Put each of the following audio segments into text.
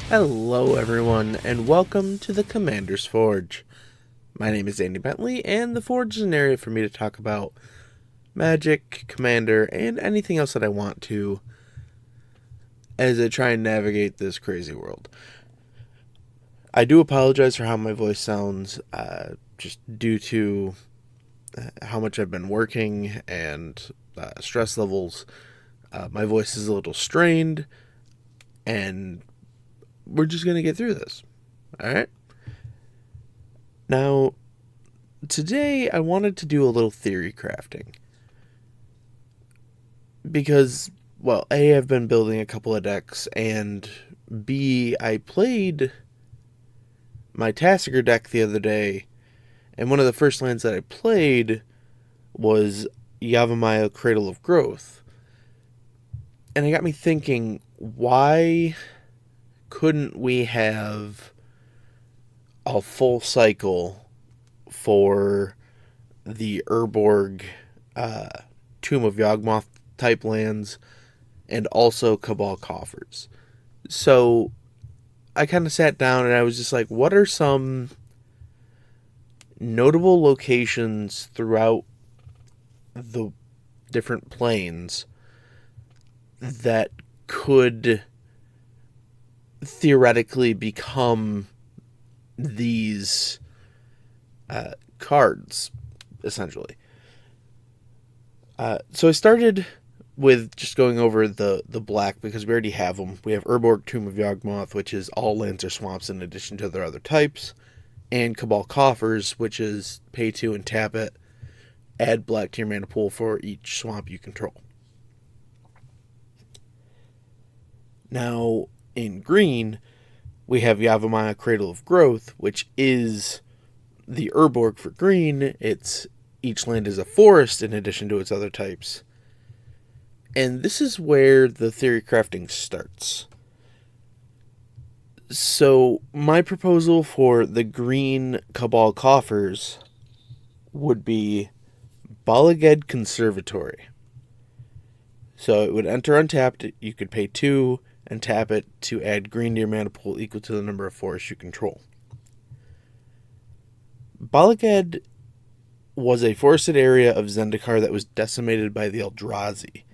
Hello everyone, and welcome to the Commander's Forge. My name is Andy Bentley, and the Forge is an area for me to talk about magic, Commander, and anything else that I want to as I try and navigate this crazy world. I do apologize for how my voice sounds, just due to how much I've been working and stress levels. My voice is a little strained, and we're just going to get through this. Alright? Now, today I wanted to do a little theory crafting. Because, well, A, I've been building a couple of decks, and B, I played my Tasigur deck the other day, and one of the first lands that I played was Yavimaya Cradle of Growth. And it got me thinking, why couldn't we have a full cycle for the Urborg Tomb of Yawgmoth type lands and also Cabal Coffers? So I kind of sat down and I was just like, what are some notable locations throughout the different planes that could theoretically become these cards, essentially. So I started with just going over the black because we already have them. We have Urborg Tomb of Yawgmoth, which is all lands or swamps in addition to their other types, and Cabal Coffers, which is pay 2 and tap it, add black to your mana pool for each swamp you control. Now, in green, we have Yavimaya Cradle of Growth, which is the Urborg for green. Each land is a forest in addition to its other types. And this is where the theory crafting starts. So, my proposal for the green Cabal Coffers would be Bala Ged Conservatory. So, it would enter untapped. You could pay 2 and tap it to add green to your mana pool equal to the number of forests you control. Bala Ged was a forested area of Zendikar that was decimated by the Eldrazi.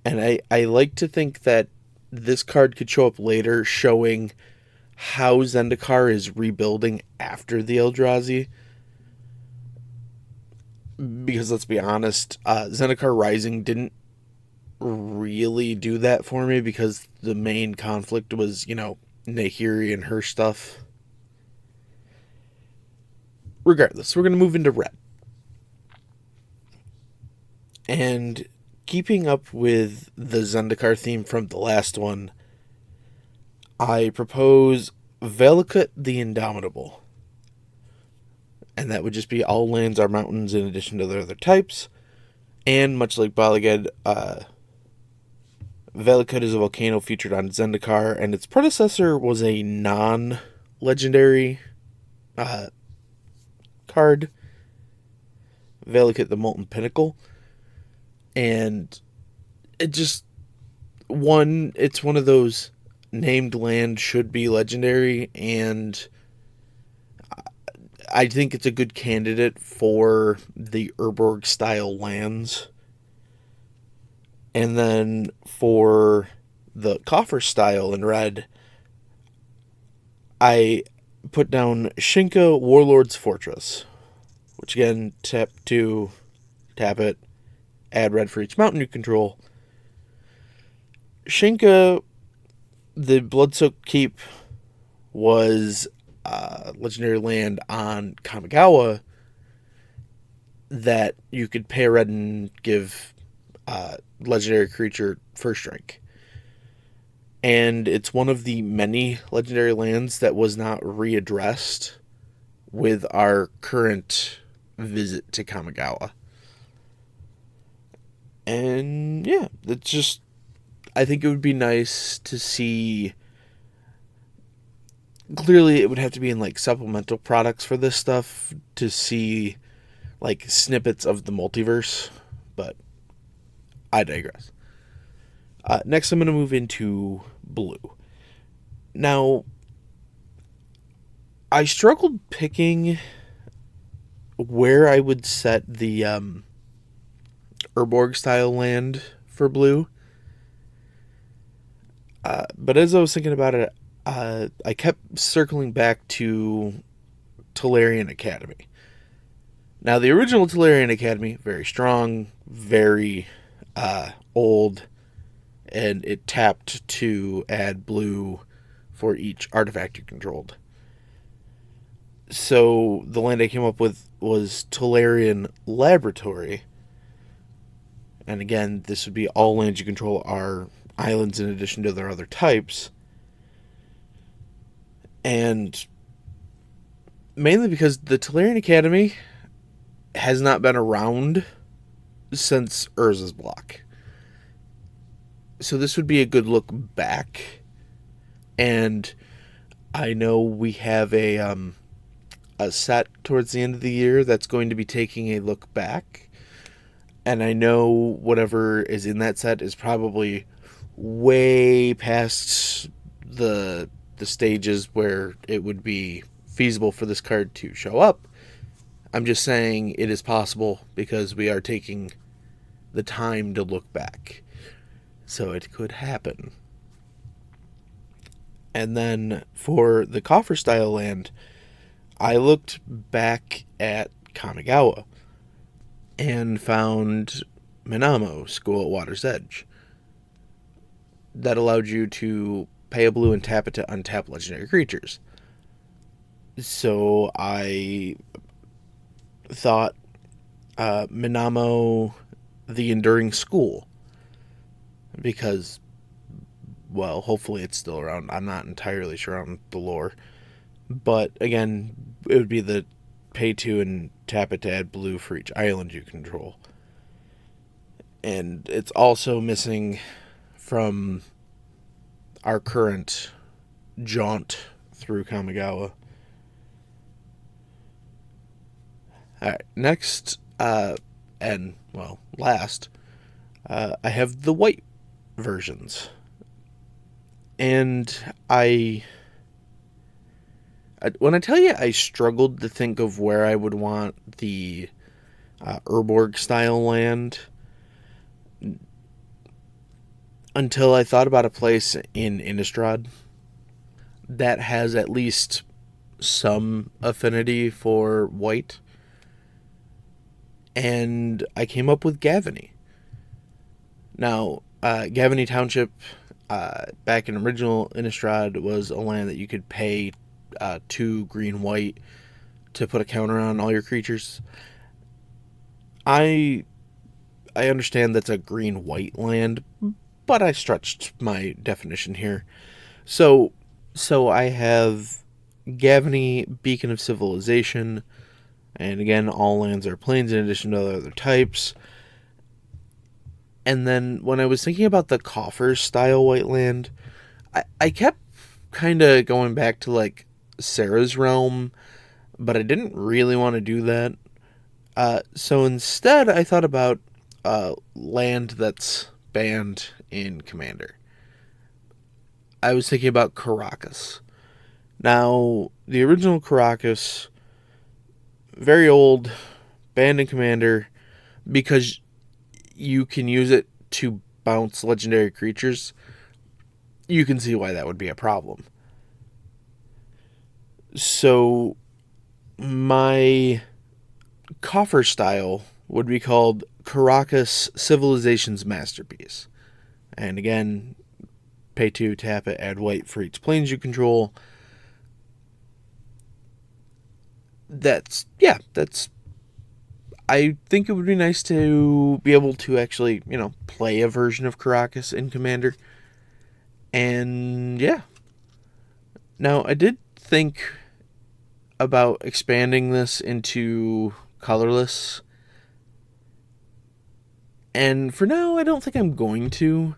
And I like to think that this card could show up later, showing how Zendikar is rebuilding after the Eldrazi. Because let's be honest, Zendikar Rising didn't really do that for me because the main conflict was, Nahiri and her stuff. Regardless, we're going to move into red. And keeping up with the Zendikar theme from the last one, I propose Velika the Indomitable. And that would just be all lands are mountains in addition to their other types. And much like Bala Ged, Velika is a volcano featured on Zendikar, and its predecessor was a non-legendary card, Velika the Molten Pinnacle. And it's one of those named land should be legendary, and I think it's a good candidate for the Urborg style lands. And then for the coffer style in red, I put down Shinka Warlord's Fortress, which again, tap it, add red for each mountain you control. Shinka, the Bloodsoaked Keep, was a legendary land on Kamigawa that you could pay a red and give legendary creature first strike. And it's one of the many legendary lands that was not readdressed with our current visit to Kamigawa. And yeah, it's just, I think it would be nice to see. Clearly, it would have to be in like supplemental products for this stuff to see like snippets of the multiverse, but I digress. Next, I'm going to move into blue. Now, I struggled picking where I would set the Urborg style land for blue. But as I was thinking about it, I kept circling back to Tolarian Academy. Now, the original Tolarian Academy, very strong, very old, and it tapped to add blue for each artifact you controlled. So the land I came up with was Tolarian Laboratory. And again, this would be all lands you control are islands in addition to their other types. And mainly because the Tolarian Academy has not been around since Urza's block. So this would be a good look back. And I know we have a set towards the end of the year that's going to be taking a look back. And I know whatever is in that set is probably way past the stages where it would be feasible for this card to show up. I'm just saying it is possible because we are taking the time to look back. So it could happen. And then for the coffer style land, I looked back at Kamigawa and found Minamo, School at Water's Edge. That allowed you to pay a blue and tap it to untap legendary creatures. So I thought Minamo, the Enduring School, because, well, hopefully it's still around. I'm not entirely sure on the lore. But again, it would be the pay 2 and tap it to add blue for each island you control. And it's also missing from our current jaunt through Kamigawa. Alright, next, and, well, last, I have the white versions. And when I tell you I struggled to think of where I would want the Urborg style land until I thought about a place in Innistrad that has at least some affinity for white. And I came up with Gavany. Now, Gavany Township, back in original Innistrad, was a land that you could pay 2 green-white to put a counter on all your creatures. I understand that's a green-white land, but I stretched my definition here. So I have Gavany, Beacon of Civilization, and again, all lands are plains in addition to other types. And then when I was thinking about the Coffer style white land, I kept kind of going back to like Sarah's Realm, but I didn't really want to do that. So instead, I thought about land that's banned in Commander. I was thinking about Caracas. Now, the original Caracas, very old, banned in Commander, because you can use it to bounce legendary creatures. You can see why that would be a problem. So, my coffer style would be called Caracas Civilization's Masterpiece. And again, pay 2, tap it, add white for each planes you control. That's I think it would be nice to be able to actually, play a version of Caracas in Commander. And yeah. Now, I did think about expanding this into colorless. And for now, I don't think I'm going to.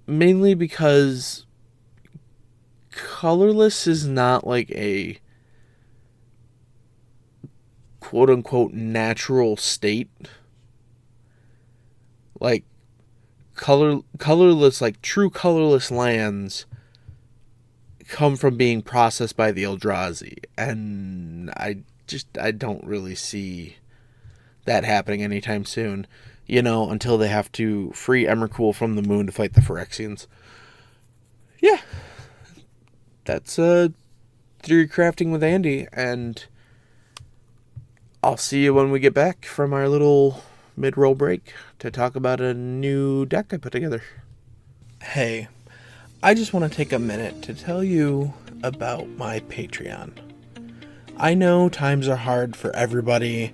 Mainly because colorless is not like a quote-unquote natural state. Like, colorless, like true colorless lands come from being processed by the Eldrazi, and I don't really see that happening anytime soon. Until they have to free Emrakul from the moon to fight the Phyrexians. Yeah, that's theory crafting with Andy, and I'll see you when we get back from our little mid-roll break to talk about a new deck I put together. Hey, I just want to take a minute to tell you about my Patreon. I know times are hard for everybody,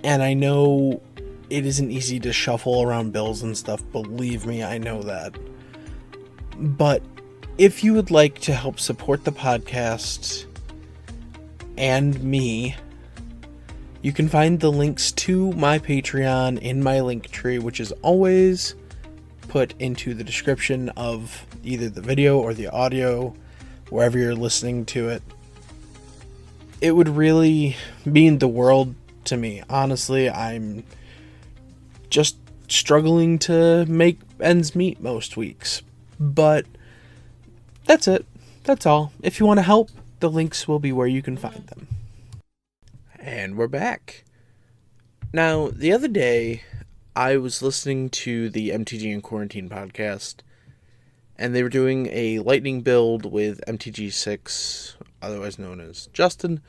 and I know it isn't easy to shuffle around bills and stuff. Believe me, I know that. But if you would like to help support the podcast and me, you can find the links to my Patreon in my link tree, which is always put into the description of either the video or the audio, wherever you're listening to it. It would really mean the world to me. Honestly, I'm just struggling to make ends meet most weeks. But that's it. That's all. If you want to help, the links will be where you can find them. And we're back. Now, the other day, I was listening to the MTG in Quarantine podcast, and they were doing a lightning build with MTG6, otherwise known as Justin.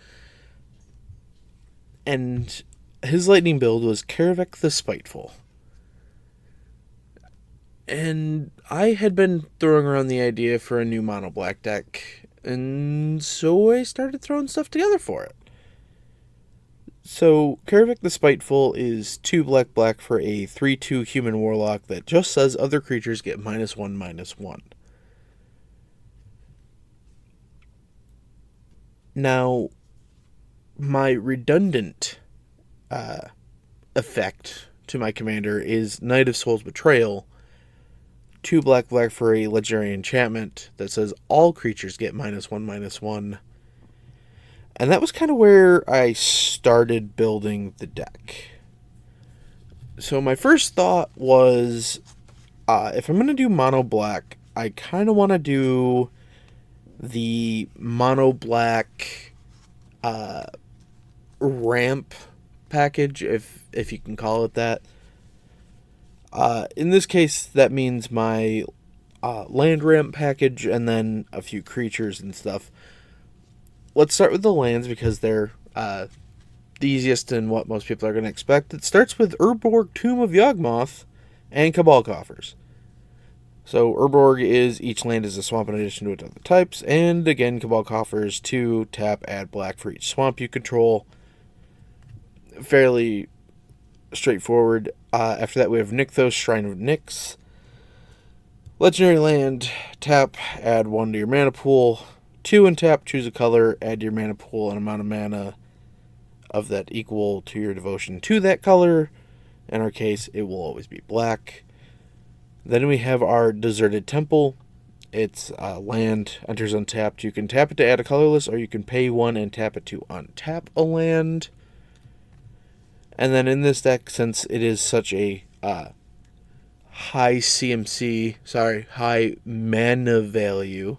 And his lightning build was Velika the Spiteful. And I had been throwing around the idea for a new mono black deck, and so I started throwing stuff together for it. So, Velika the Spiteful is 2 black for a 3/2 human warlock that just says other creatures get -1/-1. Now, my redundant effect to my commander is Knight of Soul's Betrayal, 2 black for a legendary enchantment that says all creatures get -1/-1. And that was kind of where I started building the deck. So my first thought was, if I'm going to do mono black, I kind of want to do the mono black ramp package, if you can call it that. In this case, that means my land ramp package and then a few creatures and stuff. Let's start with the lands because they're the easiest and what most people are going to expect. It starts with Urborg, Tomb of Yawgmoth, and Cabal Coffers. So Urborg is each land is a swamp in addition to its other types, and again Cabal Coffers 2 tap, add black for each swamp you control. Fairly straightforward. After that we have Nykthos, Shrine of Nyx. Legendary land, tap, add 1 to your mana pool. 2 and tap, choose a color, add your mana pool and amount of mana of that equal to your devotion to that color. In our case, it will always be black. Then we have our Deserted Temple. It's land, enters untapped. You can tap it to add a colorless, or you can pay 1 and tap it to untap a land. And then in this deck, since it is such a high mana value,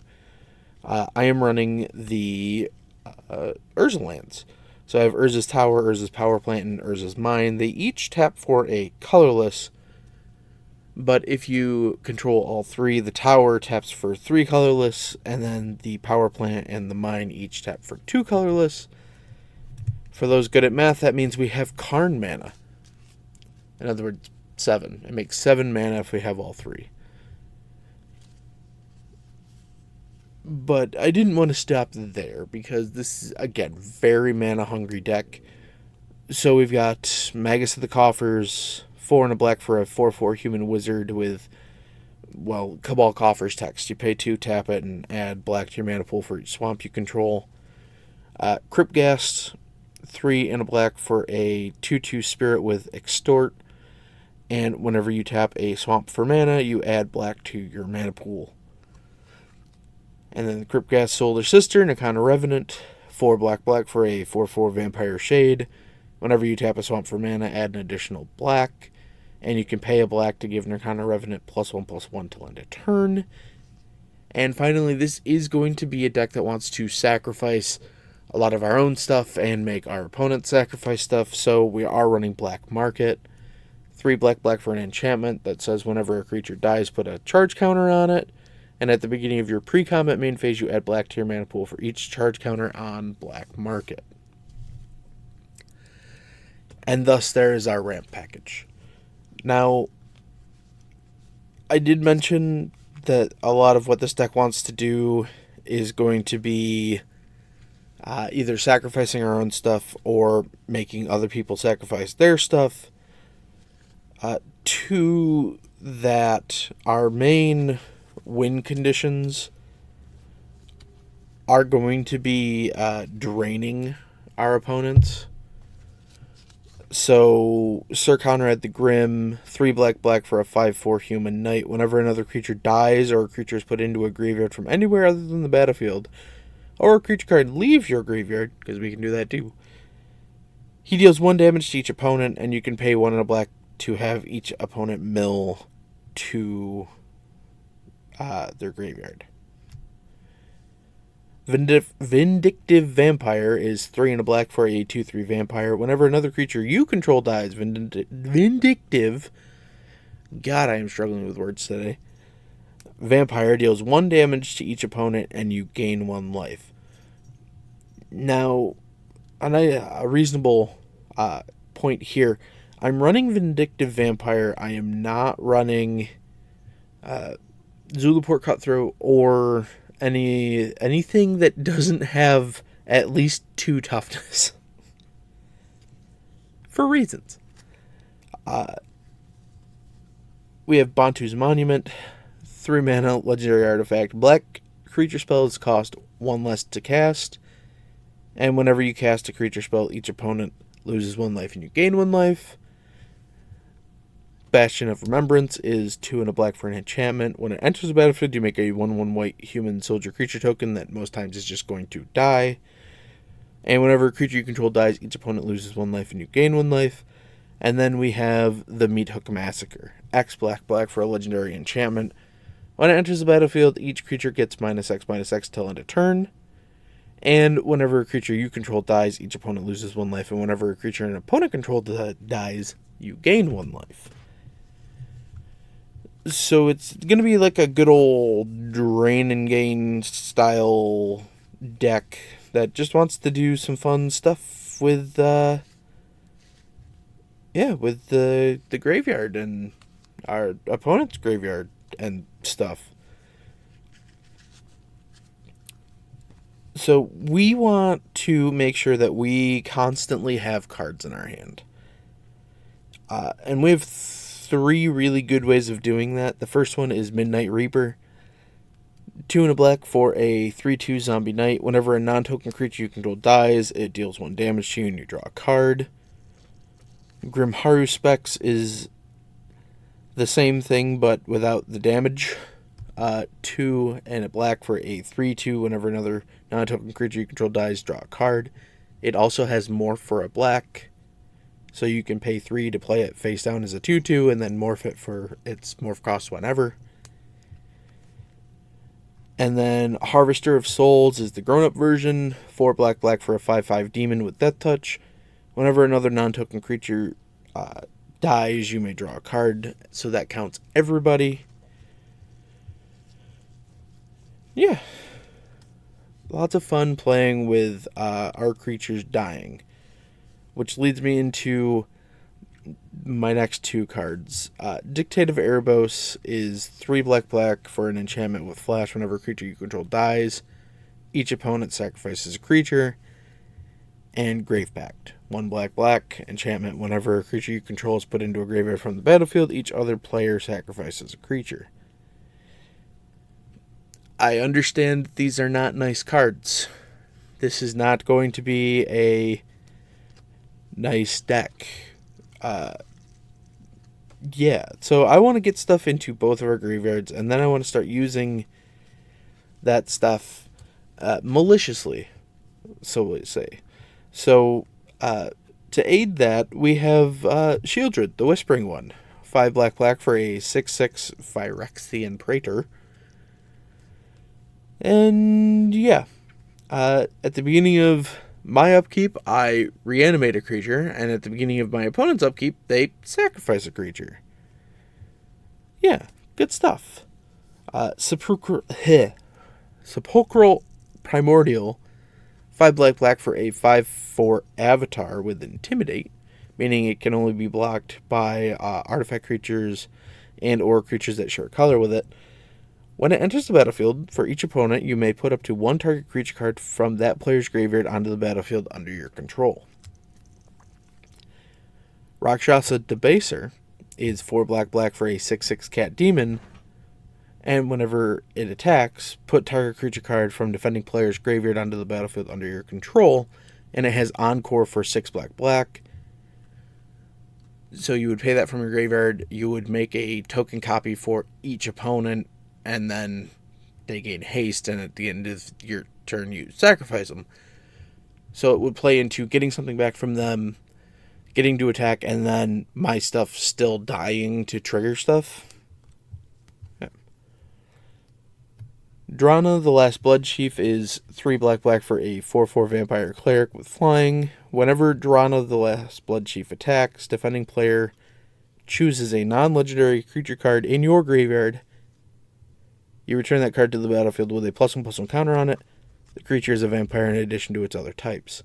I am running the Urza lands. So I have Urza's Tower, Urza's Power Plant, and Urza's Mine. They each tap for a colorless, but if you control all 3, the Tower taps for 3 colorless, and then the Power Plant and the Mine each tap for 2 colorless. For those good at math, that means we have Karn mana. In other words, 7. It makes 7 mana if we have all 3. But I didn't want to stop there because this is, again, very mana-hungry deck. So we've got Magus of the Coffers, 4 and a black for a 4/4 human wizard with, well, Cabal Coffers text. You pay 2, tap it, and add black to your mana pool for each swamp you control. Cryptghast, 3 and a black for a 2/2 spirit with Extort. And whenever you tap a swamp for mana, you add black to your mana pool. And then the Cryptghast Solar Sister, Nakana Revenant, 4 black for a 4/4 Vampire Shade. Whenever you tap a swamp for mana, add an additional black. And you can pay a black to give Nakana Revenant +1/+1 till end of turn. And finally, this is going to be a deck that wants to sacrifice a lot of our own stuff and make our opponent sacrifice stuff, so we are running Black Market. 3 black for an enchantment that says whenever a creature dies, put a charge counter on it. And at the beginning of your pre-combat main phase, you add black to your mana pool for each charge counter on Black Market. And thus, there is our ramp package. Now, I did mention that a lot of what this deck wants to do is going to be either sacrificing our own stuff or making other people sacrifice their stuff. To that, our main win conditions are going to be draining our opponents. So, Sir Conrad the Grim, 3 black for a 5/4 human knight. Whenever another creature dies or a creature is put into a graveyard from anywhere other than the battlefield, or a creature card leaves your graveyard, because we can do that too, he deals 1 damage to each opponent, and you can pay 1 and a black to have each opponent mill to their graveyard. Vindictive Vampire is 3 and a black for a 2/3 vampire. Whenever another creature you control dies, Vindictive, God, I am struggling with words today, Vampire deals 1 damage to each opponent and you gain 1 life. Now, on a reasonable point here, I'm running Vindictive Vampire. I am not running Zulaport Cutthroat or anything that doesn't have at least 2 toughness. For reasons. We have Bantu's Monument, 3 mana, legendary artifact. Black creature spells cost 1 less to cast. And whenever you cast a creature spell, each opponent loses 1 life and you gain 1 life. Bastion of Remembrance is 2 and a black for an enchantment. When it enters the battlefield, you make a 1/1 white human soldier creature token that most times is just going to die. And whenever a creature you control dies, each opponent loses 1 life and you gain 1 life. And then we have the Meat Hook Massacre. X black for a legendary enchantment. When it enters the battlefield, each creature gets -X till end of turn. And whenever a creature you control dies, each opponent loses 1 life. And whenever a creature an opponent controlled dies, you gain 1 life. So it's going to be like a good old drain and gain style deck that just wants to do some fun stuff with the graveyard and our opponent's graveyard and stuff. So we want to make sure that we constantly have cards in our hand. And we have 3 really good ways of doing that. The first one is Midnight Reaper. 2 and a black for a 3/2 zombie knight. Whenever a non-token creature you control dies, it deals 1 damage to you and you draw a card. Grim Specs is the same thing but without the damage. 2 and a black for a 3/2. Whenever another non-token creature you control dies, draw a card. It also has Morph for a black, so you can pay 3 to play it face down as a 2/2 and then morph it for its morph cost whenever. And then Harvester of Souls is the grown-up version. 4 black for a 5/5 demon with Death Touch. Whenever another non-token creature dies, you may draw a card, so that counts everybody. Yeah. Lots of fun playing with our creatures dying. Which leads me into my next 2 cards. Dictate of Erebos is 3 black for an enchantment with flash. Whenever a creature you control dies, each opponent sacrifices a creature. And Grave Pact, 1 black enchantment. Whenever a creature you control is put into a graveyard from the battlefield, each other player sacrifices a creature. I understand that these are not nice cards. This is not going to be a nice deck. So I want to get stuff into both of our graveyards, and then I want to start using that stuff maliciously, so we say. So to aid that, we have Shieldred, the Whispering One. 5 black for a 6/6 Phyrexian Praetor. And yeah, at the beginning of my upkeep, I reanimate a creature, and at the beginning of my opponent's upkeep, they sacrifice a creature. Yeah, good stuff. Sepulchral Primordial, 5 black for a 5/4 avatar with Intimidate, meaning it can only be blocked by artifact creatures and or creatures that share color with it. When it enters the battlefield, for each opponent, you may put up to one target creature card from that player's graveyard onto the battlefield under your control. Rakshasa Debaser is 4 black for a 6/6 cat demon, and whenever it attacks, put target creature card from defending player's graveyard onto the battlefield under your control, and it has Encore for 6 black. So you would pay that from your graveyard, you would make a token copy for each opponent, and then they gain haste, and at the end of your turn you sacrifice them. So it would play into getting something back from them, getting to attack, and then my stuff still dying to trigger stuff. Yeah. Drana the Last Blood Chief is 3 black for a 4/4 vampire cleric with flying. Whenever Drana the Last Blood Chief attacks, defending player chooses a non-legendary creature card in your graveyard. You return that card to the battlefield with a +1/+1 counter on it. The creature is a vampire in addition to its other types.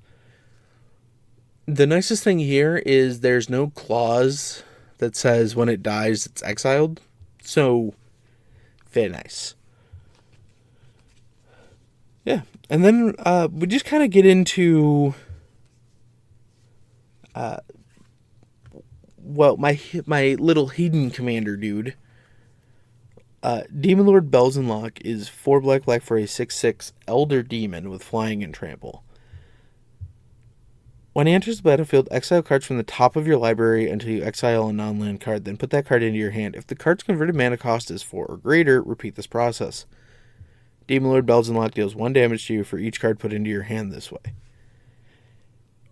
The nicest thing here is there's no clause that says when it dies it's exiled. So, very nice. Yeah, and then we just kind of get into my little hidden commander dude. Demon Lord Belzenlock is 4 black for a 6/6 Elder Demon with flying and trample. When he enters the battlefield, exile cards from the top of your library until you exile a non-land card, then put that card into your hand. If the card's converted mana cost is 4 or greater, repeat this process. Demon Lord Belzenlock deals 1 damage to you for each card put into your hand this way.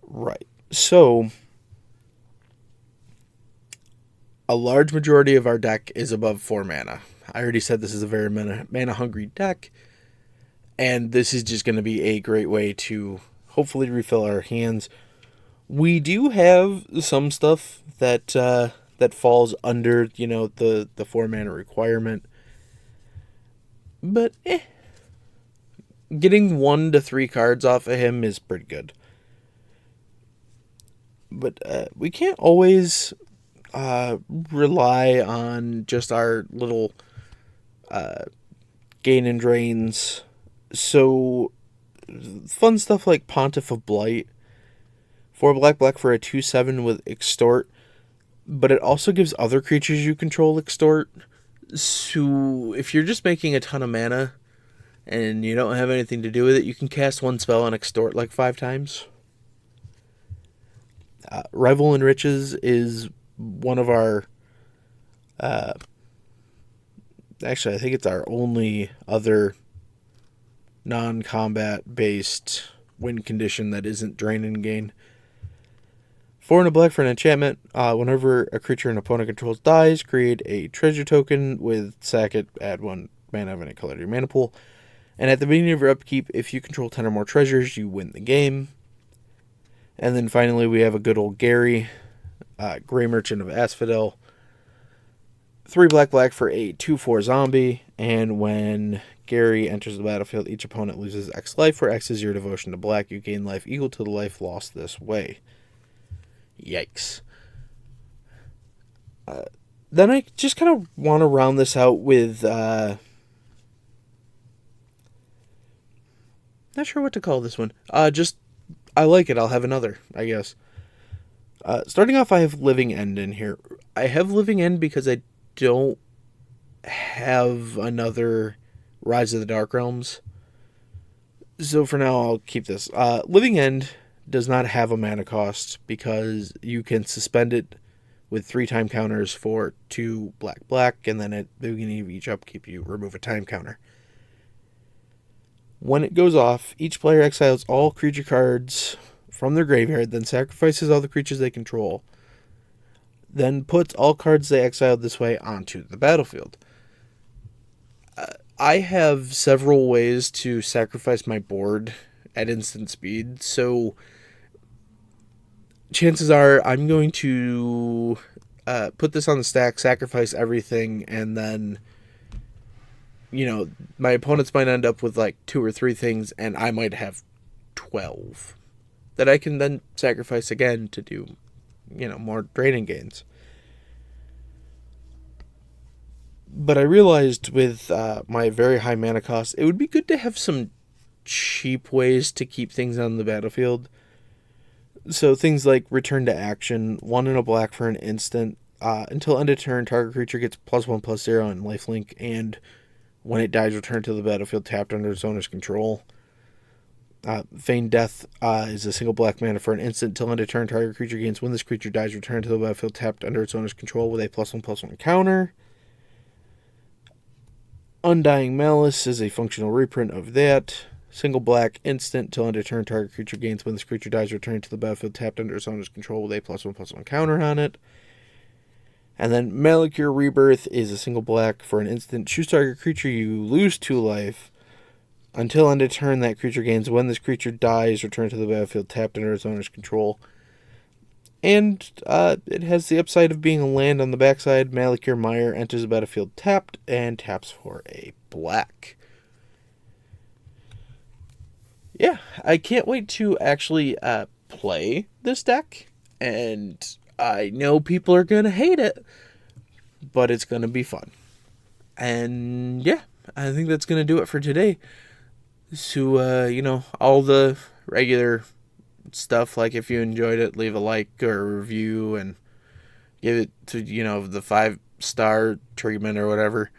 Right. So, a large majority of our deck is above 4 mana. I already said this is a very mana-hungry deck, and this is just going to be a great way to hopefully refill our hands. We do have some stuff that falls under, the 4 mana requirement, but getting 1 to 3 cards off of him is pretty good. But we can't always rely on just our little gain and drains. So fun stuff like Pontiff of Blight, 4 black for a 2/7 with extort, but it also gives other creatures you control extort. So if you're just making a ton of mana and you don't have anything to do with it, you can cast 1 spell on extort like 5 times. Revel in Riches is one of our actually I think it's our only other non-combat based win condition that isn't drain and gain. 4 and a black for an enchantment. Whenever a creature an opponent controls dies, create a treasure token with sack it, add 1 mana of any color to your mana pool. And at the beginning of your upkeep, if you control 10 or more treasures, you win the game. And then finally we have a good old Gary, Grey Merchant of Asphadil. 3 black for a 2/4 zombie, and when Gary enters the battlefield, each opponent loses X life, where X is your devotion to black. You gain life equal to the life lost this way. Yikes. Then I just kind of want to round this out with not sure what to call this one. I like it. I'll have another, I guess. Starting off, I have Living End in here. I have Living End because I don't have another Rise of the Dark Realms. So for now, I'll keep this. Living End does not have a mana cost because you can suspend it with 3 time counters for 2 black, and then at the beginning of each upkeep, you remove a time counter. When it goes off, each player exiles all creature cards from their graveyard, then sacrifices all the creatures they control, then puts all cards they exiled this way onto the battlefield. I have several ways to sacrifice my board at instant speed, so chances are I'm going to put this on the stack, sacrifice everything, and then, my opponents might end up with like 2 or 3 things, and I might have 12 that I can then sacrifice again to do, more draining gains. But I realized with my very high mana cost, it would be good to have some cheap ways to keep things on the battlefield. So things like return to action, 1 and a black for an instant. Until end of turn, target creature gets +1/+0 in lifelink, and when it dies, return to the battlefield tapped under its owner's control. Feigned Death is a single black mana for an instant. Till end of turn, target creature gains. When this creature dies, return to the battlefield tapped under its owner's control with a +1/+1 counter. Undying Malice is a functional reprint of that. Single black instant. Till end of turn, target creature gains. When this creature dies, return to the battlefield tapped under its owner's control with a +1/+1 counter on it. And then Malakir Rebirth is a single black for an instant. Choose target creature, you lose 2 life. Until end of turn, that creature gains. When this creature dies, return to the battlefield tapped under its owner's control. And it has the upside of being a land on the backside. Malakir Mire enters the battlefield tapped and taps for a black. Yeah, I can't wait to actually play this deck. And I know people are going to hate it, but it's going to be fun. And yeah, I think that's going to do it for today. So, all the regular stuff, like if you enjoyed it, leave a like or a review and give it to, the 5-star treatment or whatever.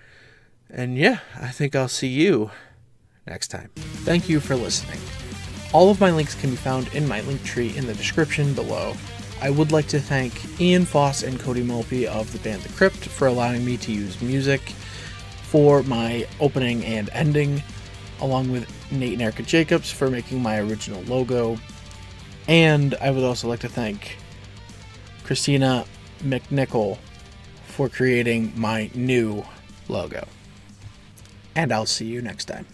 And yeah, I think I'll see you next time. Thank you for listening. All of my links can be found in my link tree in the description below. I would like to thank Ian Foss and Cody Mulpey of the band The Crypt for allowing me to use music for my opening and ending, along with Nate and Erica Jacobs for making my original logo. And I would also like to thank Christina McNichol for creating my new logo. And I'll see you next time.